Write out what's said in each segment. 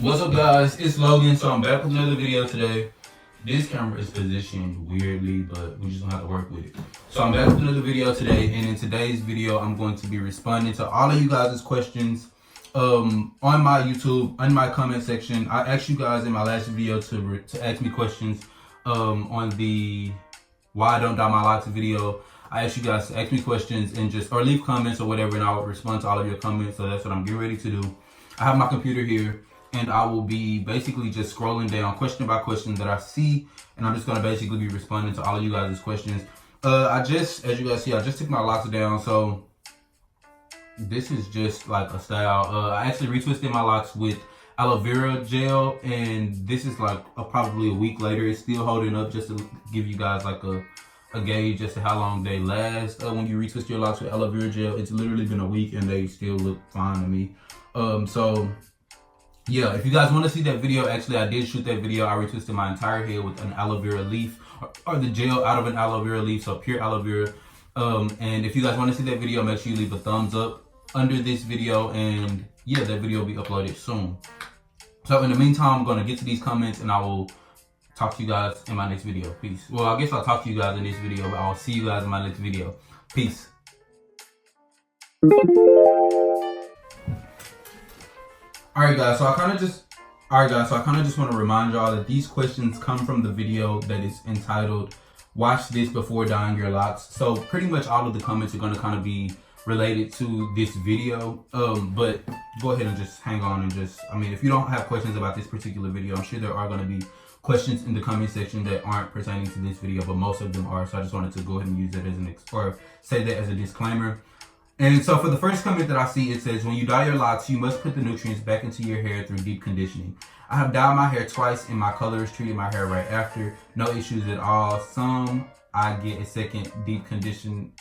What's up, guys? It's Logan. So I'm back with another video today. This camera is positioned weirdly, but we just gonna have to work with it. So I'm back with another video today, and in today's video I'm going to be responding to all of you guys' questions on my YouTube, in my comment section. I asked you guys in my last video to ask me questions on the why I don't dye my locks video. I asked you guys to ask me questions and just, or leave comments or whatever, and I will respond to all of your comments. So that's what I'm getting ready to do. I have my computer here, and I will be basically just scrolling down question by question that I see, and I'm just gonna basically be responding to all of you guys' questions. As you guys see, I just took my locks down, so this is just like a style. I actually retwisted my locks with aloe vera gel, and this is like probably a week later. It's still holding up, just to give you guys like a gauge as to how long they last. When you retwist your locks with aloe vera gel, it's literally been a week and they still look fine to me. So yeah, if you guys want to see that video, actually I did shoot that video. I retwisted my entire head with an aloe vera leaf, or the gel out of an aloe vera leaf, so pure aloe vera. And if you guys want to see that video, make sure you leave a thumbs up under this video, and yeah, that video will be uploaded soon. So in the meantime, I'm going to get to these comments, and I will talk to you guys in my next video. Peace. Well, I guess I'll talk to you guys in this video, but I'll see you guys in my next video. Peace. Alright guys, so I kind of just want to remind y'all that these questions come from the video that is entitled "Watch This Before Dyeing Your Locks." So pretty much all of the comments are going to kind of be related to this video. But go ahead and just hang on and just, I mean, if you don't have questions about this particular video, I'm sure there are going to be questions in the comment section that aren't pertaining to this video, but most of them are. So I just wanted to go ahead and use that as or say that as a disclaimer. And so for the first comment that I see, it says, when you dye your locks, you must put the nutrients back into your hair through deep conditioning. I have dyed my hair twice, and my colorist treated my hair right after. No issues at all. I get a second deep condition.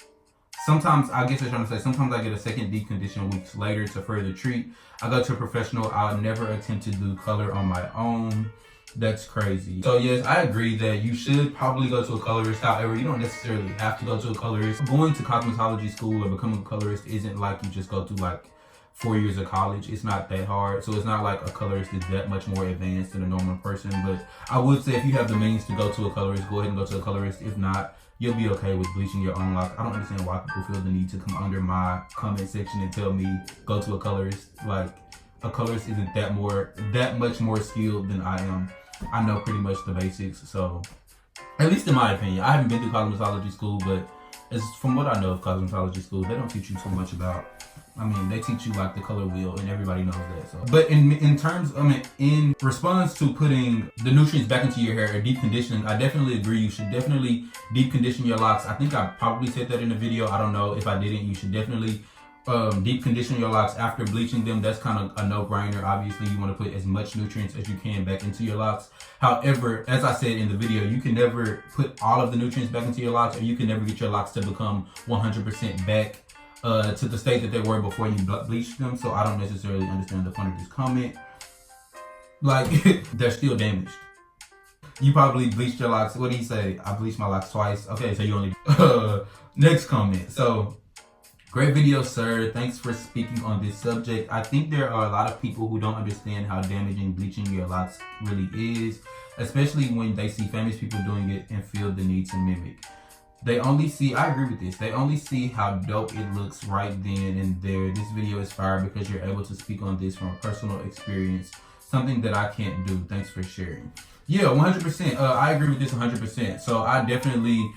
Sometimes I get a second deep condition weeks later to further treat. I go to a professional. I'll never attempt to do color on my own. That's crazy. So yes, I agree that you should probably go to a colorist. However, you don't necessarily have to go to a colorist. Going to cosmetology school or becoming a colorist isn't like you just go to like 4 years of college. It's not that hard. So it's not like a colorist is that much more advanced than a normal person. But I would say if you have the means to go to a colorist, go ahead and go to a colorist. If not, you'll be okay with bleaching your own locks. I don't understand why people feel the need to come under my comment section and tell me go to a colorist. Like, a colorist isn't that much more skilled than I am. I know pretty much the basics, so at least in my opinion. I haven't been to cosmetology school, but as from what I know of cosmetology school, they don't teach you too much about, I mean, they teach you like the color wheel, and everybody knows that. So, but in terms, I mean, in response to putting the nutrients back into your hair or deep conditioning, I definitely agree. You should definitely deep condition your locks. I think I probably said that in the video. I don't know if I didn't. You should definitely deep condition your locks after bleaching them. That's kind of a no-brainer. Obviously, you want to put as much nutrients as you can back into your locks. However, as I said in the video, you can never put all of the nutrients back into your locks, or you can never get your locks to become 100% back to the state that they were before you bleached them. So I don't necessarily understand the point of this comment. Like, they're still damaged. You probably bleached your locks. What do you say? I bleached my locks twice. Okay, so you only next comment. So, great video, sir. Thanks for speaking on this subject. I think there are a lot of people who don't understand how damaging bleaching your locks really is, especially when they see famous people doing it and feel the need to mimic. They only see, I agree with this, they only see how dope it looks right then and there. This video is fire because you're able to speak on this from a personal experience, something that I can't do. Thanks for sharing. Yeah, 100%. I agree with this 100%. So I definitely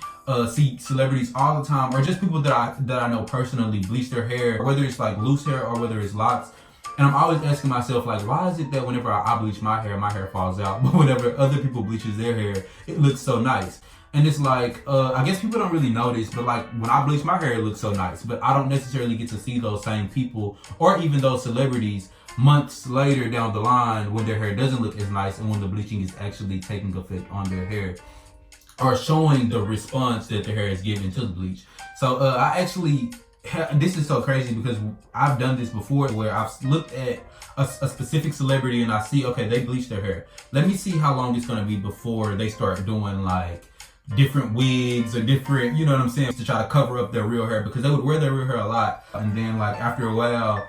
see celebrities all the time, or just people that I know personally, bleach their hair, whether it's like loose hair or whether it's locks. And I'm always asking myself, like, why is it that whenever I bleach my hair falls out, but whenever other people bleaches their hair, it looks so nice? And it's like, I guess people don't really notice, but like when I bleach my hair, it looks so nice. But I don't necessarily get to see those same people or even those celebrities months later down the line when their hair doesn't look as nice and when the bleaching is actually taking effect on their hair or showing the response that their hair is giving to the bleach. So I actually, this is so crazy because I've done this before where I've looked at a specific celebrity and I see, okay, they bleached their hair. Let me see how long it's going to be before they start doing like different wigs or different, you know what I'm saying, to try to cover up their real hair, because they would wear their real hair a lot. And then like after a while,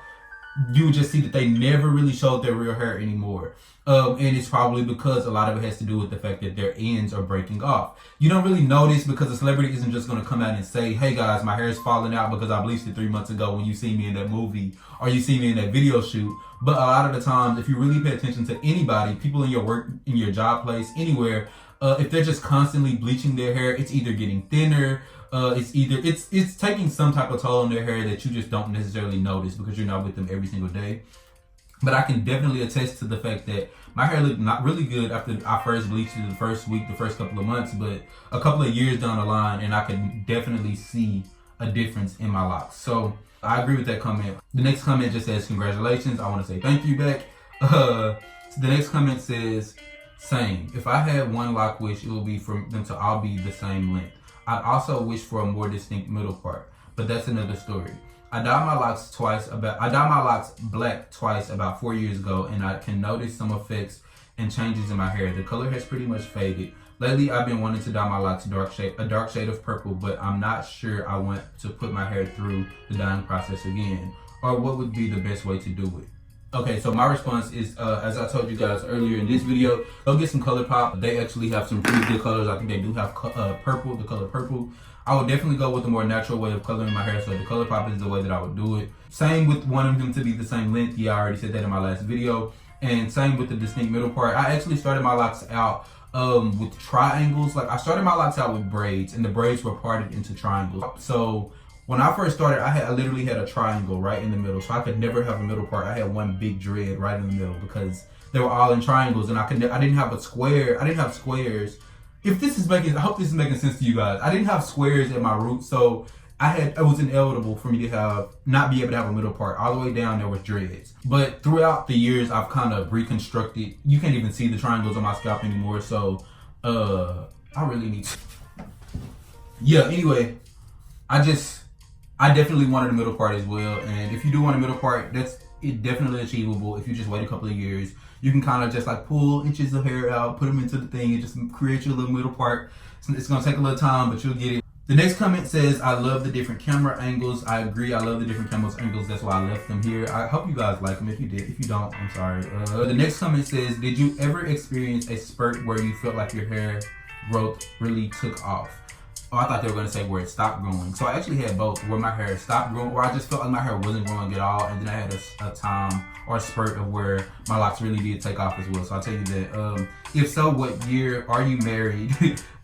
you would just see that they never really showed their real hair anymore. And it's probably because a lot of it has to do with the fact that their ends are breaking off. You don't really notice because a celebrity isn't just going to come out and say, hey guys, my hair is falling out because I bleached it 3 months ago when you see me in that movie or you see me in that video shoot. But a lot of the times, if you really pay attention to anybody, people in your work, in your job place, anywhere, if they're just constantly bleaching their hair, it's either getting thinner, it's taking some type of toll on their hair that you just don't necessarily notice because you're not with them every single day. But I can definitely attest to the fact that my hair looked not really good after I first bleached it the first week, the first couple of months, but a couple of years down the line, and I can definitely see a difference in my locks. So I agree with that comment. The next comment just says, congratulations. I want to say thank you back. The next comment says, same. If I had one lock wish, it would be for them to all be the same length. I'd also wish for a more distinct middle part, but that's another story. I dyed my locks black twice about 4 years ago, and I can notice some effects and changes in my hair. The color has pretty much faded. Lately, I've been wanting to dye my locks a dark shade of purple, but I'm not sure I want to put my hair through the dyeing process again. Or what would be the best way to do it? Okay, so my response is, as I told you guys earlier in this video, go get some ColourPop. They actually have some pretty good colors. I think they do have purple, the color purple. I would definitely go with a more natural way of coloring my hair, so the ColourPop is the way that I would do it. Same with wanting them to be the same length. Yeah, I already said that in my last video. And same with the distinct middle part. I actually started my locks out with triangles. Like I started my locks out with braids, and the braids were parted into triangles. So when I first started, I literally had a triangle right in the middle, so I could never have a middle part. I had one big dread right in the middle because they were all in triangles, and I didn't have a square. I didn't have squares. I hope this is making sense to you guys. I didn't have squares at my roots, so it was inevitable for me to not be able to have a middle part. All the way down there was dreads. But throughout the years, I've kind of reconstructed. You can't even see the triangles on my scalp anymore, so I really need to. Yeah, anyway, I definitely wanted a middle part as well. And if you do want a middle part, it's definitely achievable. If you just wait a couple of years, you can kind of just like pull inches of hair out, put them into the thing, and just create your little middle part. So it's gonna take a little time, but you'll get it. The next comment says, I love the different camera angles. I agree, I love the different camera angles. That's why I left them here. I hope you guys like them. If you did, if you don't, I'm sorry. The next comment says, did you ever experience a spurt where you felt like your hair growth really took off? Oh, I thought they were going to say where it stopped growing. So I actually had both, where my hair stopped growing, or I just felt like my hair wasn't growing at all. And then I had a time or a spurt of where my locks really did take off as well. So I'll tell you that. If so, what year are you married?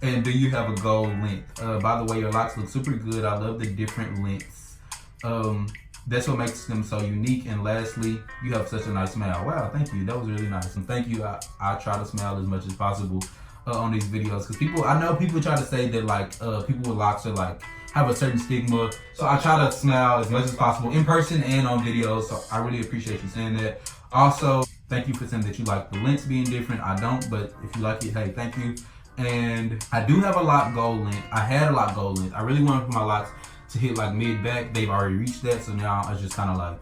And do you have a goal length? By the way, your locks look super good. I love the different lengths. That's what makes them so unique. And lastly, you have such a nice smile. Wow, thank you. That was really nice. And thank you. I try to smile as much as possible on these videos, because I know people try to say that like people with locks are like have a certain stigma. So I try to smile as much as possible in person and on videos. So I really appreciate you saying that. Also, thank you for saying that you like the lengths being different. I don't, but if you like it, hey, thank you. And I do have a lock goal length. I had a lock goal length. I really wanted for my locks to hit like mid back. They've already reached that, so now it's just kind of like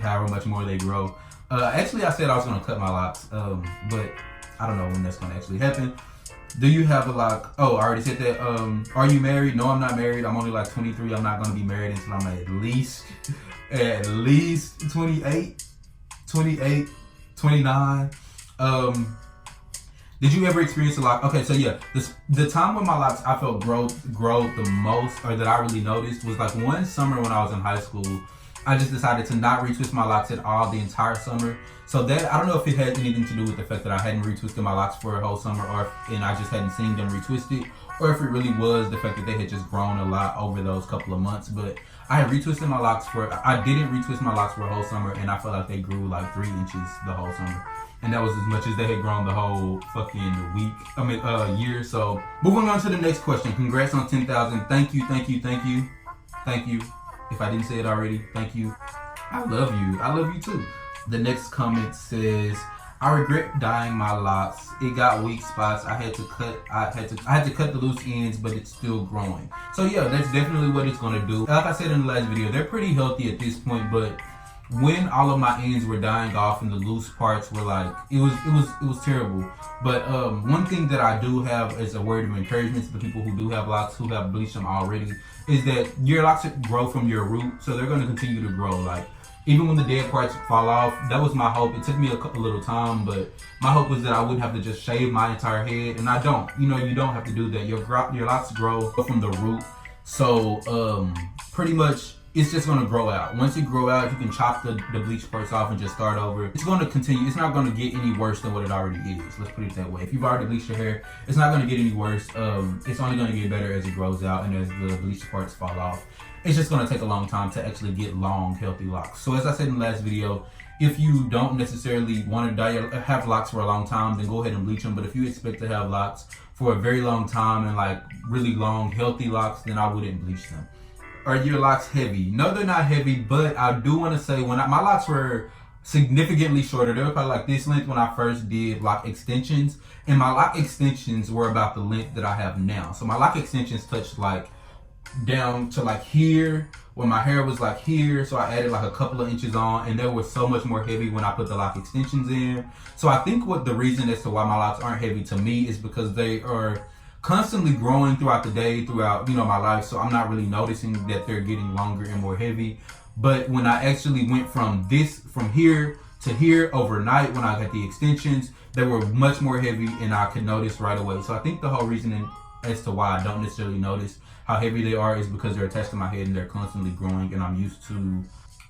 however much more they grow. Actually, I said I was gonna cut my locks, but I don't know when that's gonna actually happen. Do you have a lock? Oh, I already said that. Are you married? No, I'm not married. I'm only like 23. I'm not gonna be married until I'm at least 28, 29. Did you ever experience a lock? Okay, so yeah, the time when my locks I felt grow the most, or that I really noticed, was like one summer when I was in high school. I just decided to not retwist my locks at all the entire summer. So that, I don't know if it had anything to do with the fact that I hadn't retwisted my locks for a whole summer, and I just hadn't seen them retwisted, or if it really was the fact that they had just grown a lot over those couple of months. But I had retwisted my locks I didn't retwist my locks for a whole summer, and I felt like they grew like 3 inches the whole summer. And that was as much as they had grown the whole fucking year. So moving on to the next question. Congrats on 10,000. Thank you. If I didn't say it already, thank you. I love you. I love you too. The next comment says, I regret dyeing my locks. It got weak spots. I had to cut the loose ends, but it's still growing. So yeah, that's definitely what it's gonna do. Like I said in the last video, they're pretty healthy at this point, but when all of my ends were dying off and the loose parts were like, it was terrible. But one thing that I do have as a word of encouragement to the people who do have locks, who have bleached them already, is that your locks grow from your root, so they're going to continue to grow. Like, even when the dead parts fall off, that was my hope. It took me a little time, but my hope was that I wouldn't have to just shave my entire head, and I don't. You know, you don't have to do that. Your locks grow from the root, so pretty much it's just gonna grow out. Once it grow out, you can chop the bleach parts off and just start over. It's gonna continue. It's not gonna get any worse than what it already is. Let's put it that way. If you've already bleached your hair, it's not gonna get any worse. It's only gonna get better as it grows out and as the bleach parts fall off. It's just gonna take a long time to actually get long, healthy locks. So as I said in the last video, if you don't necessarily want to have locks for a long time, then go ahead and bleach them. But if you expect to have locks for a very long time and like really long, healthy locks, then I wouldn't bleach them. Are your locks heavy? No, they're not heavy, but I do want to say my locks were significantly shorter. They were probably like this length when I first did lock extensions, and my lock extensions were about the length that I have now. So my lock extensions touched like down to like here, when my hair was like here, so I added like a couple of inches on, and they were so much more heavy when I put the lock extensions in. So I think what the reason as to why my locks aren't heavy to me is because they are constantly growing throughout the day, throughout, you know, my life. So I'm not really noticing that they're getting longer and more heavy. But when I actually went from here to here overnight, when I got the extensions, they were much more heavy, and I could notice right away. So I think the whole reason as to why I don't necessarily notice how heavy they are is because they're attached to my head and they're constantly growing, and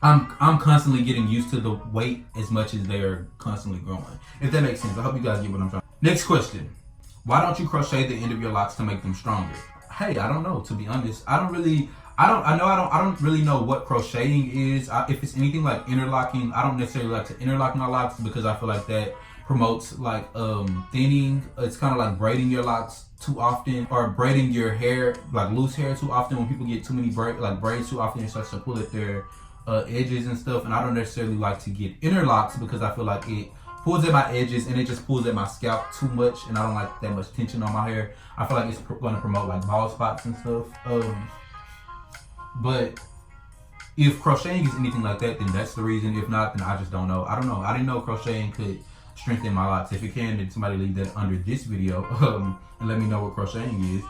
I'm constantly getting used to the weight as much as they're constantly growing. If that makes sense. I hope you guys get what I'm trying. Next question. Why don't you crochet the end of your locks to make them stronger? Hey, I don't know, to be honest. I don't really know what crocheting is. If it's anything like interlocking, I don't necessarily like to interlock my locks because I feel like that promotes like thinning. It's kind of like braiding your locks too often, or braiding your hair, like loose hair too often. When people get too many braids too often, it starts to pull at their edges and stuff. And I don't necessarily like to get interlocks because I feel like it pulls at my edges and it just pulls at my scalp too much, and I don't like that much tension on my hair. I feel like it's going to promote like bald spots and stuff. But if crocheting is anything like that, then that's the reason. If not, then I just don't know. I don't know. I didn't know crocheting could strengthen my locks. If it can, then somebody leave that under this video and let me know what crocheting is.